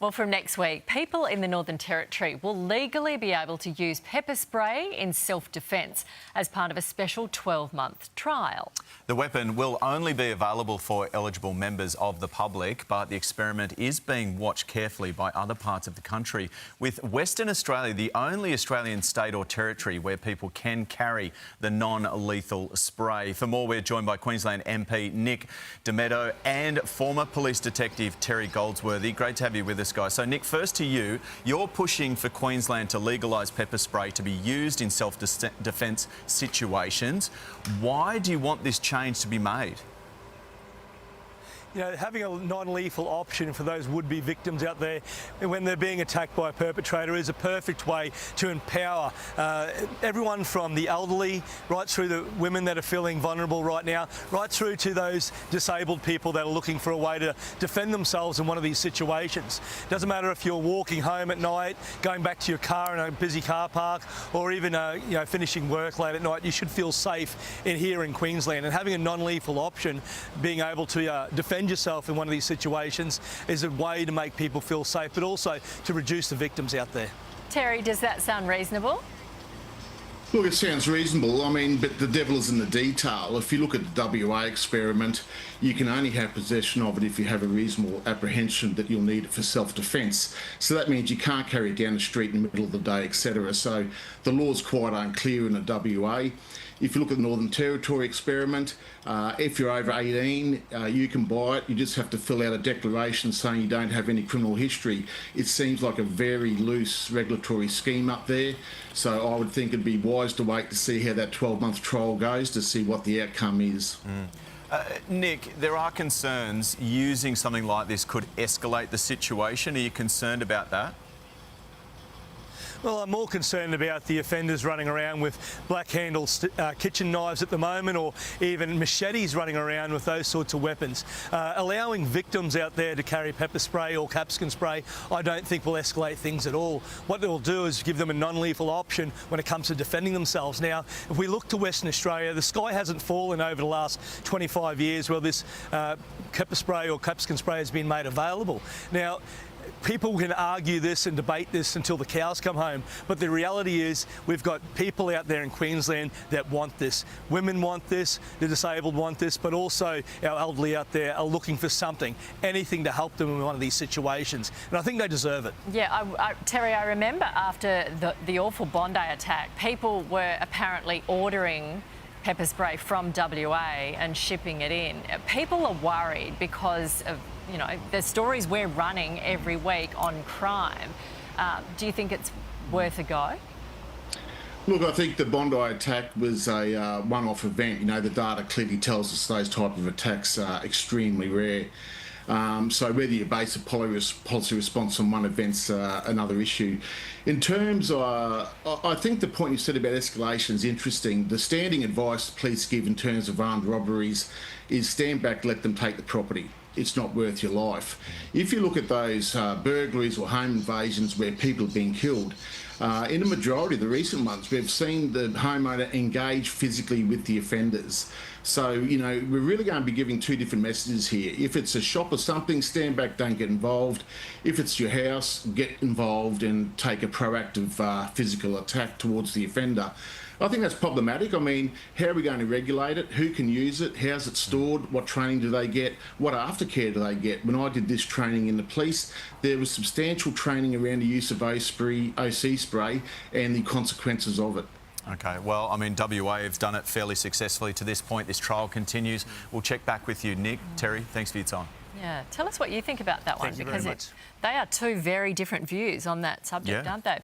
Well, from next week, people in the Northern Territory will legally be able to use pepper spray in self-defence as part of a special 12-month trial. The weapon will only be available for eligible members of the public, but the experiment is being watched carefully by other parts of the country, with Western Australia the only Australian state or territory where people can carry the non-lethal spray. For more, we're joined by Queensland MP Nick Demeto and former police detective Terry Goldsworthy. Great to have you with us, guys. So, Nick, first to you. You're pushing for Queensland to legalise pepper spray to be used in self-defence situations. Why do you want this change to be made? You know, having a non-lethal option for those would-be victims out there when they're being attacked by a perpetrator is a perfect way to empower everyone from the elderly right through the women that are feeling vulnerable right now, right through to those disabled people that are looking for a way to defend themselves in one of these situations. Doesn't matter if you're walking home at night, going back to your car in a busy car park, or even finishing work late at night. You should feel safe here in Queensland, and having a non-lethal option, being able to defend yourself in one of these situations, is a way to make people feel safe, but also to reduce the victims out there. Terry, does that sound reasonable? Look, it sounds reasonable. I mean, but the devil is in the detail. If you look at the WA experiment, you can only have possession of it if you have a reasonable apprehension that you'll need it for self-defence. So that means you can't carry it down the street in the middle of the day, etc. So the law's quite unclear in the WA. If you look at the Northern Territory experiment, if you're over 18, you can buy it. You just have to fill out a declaration saying you don't have any criminal history. It seems like a very loose regulatory scheme up there. So I would think it'd be wise to wait to see how that 12-month trial goes to see what the outcome is. Nick, there are concerns using something like this could escalate the situation. Are you concerned about that? Well, I'm more concerned about the offenders running around with black-handled kitchen knives at the moment, or even machetes running around with those sorts of weapons. Allowing victims out there to carry pepper spray or capsicum spray, I don't think will escalate things at all. What it will do is give them a non-lethal option when it comes to defending themselves. Now, if we look to Western Australia, the sky hasn't fallen over the last 25 years where this pepper spray or capsicum spray has been made available. Now, people can argue this and debate this until the cows come home, but the reality is we've got people out there in Queensland that want this. Women want this, the disabled want this, but also our elderly out there are looking for something, anything to help them in one of these situations, and I think they deserve it. Yeah, Terry, I remember after the awful Bondi attack, people were apparently ordering pepper spray from WA and shipping it in. People are worried because of the stories we're running every week on crime. Do you think it's worth a go? Look, I think the Bondi attack was a one-off event. The data clearly tells us those type of attacks are extremely rare. So whether you base a policy response on one event's another issue. In terms of, I think the point you said about escalation is interesting. The standing advice police give in terms of armed robberies is stand back, let them take the property. It's not worth your life. If you look at those burglaries or home invasions where people are being killed, in a majority of the recent months, we've seen the homeowner engage physically with the offenders. So, we're really going to be giving two different messages here. If it's a shop or something, stand back, don't get involved. If it's your house, get involved and take a proactive physical attack towards the offender. I think that's problematic. I mean, how are we going to regulate it? Who can use it? How's it stored? What training do they get? What aftercare do they get? When I did this training in the police, there was substantial training around the use of OC spray and the consequences of it. OK, well, I mean, WA have done it fairly successfully to this point. This trial continues. We'll check back with you, Nick. Terry, thanks for your time. Yeah, tell us what you think about that one, because they are two very different views on that subject, aren't they?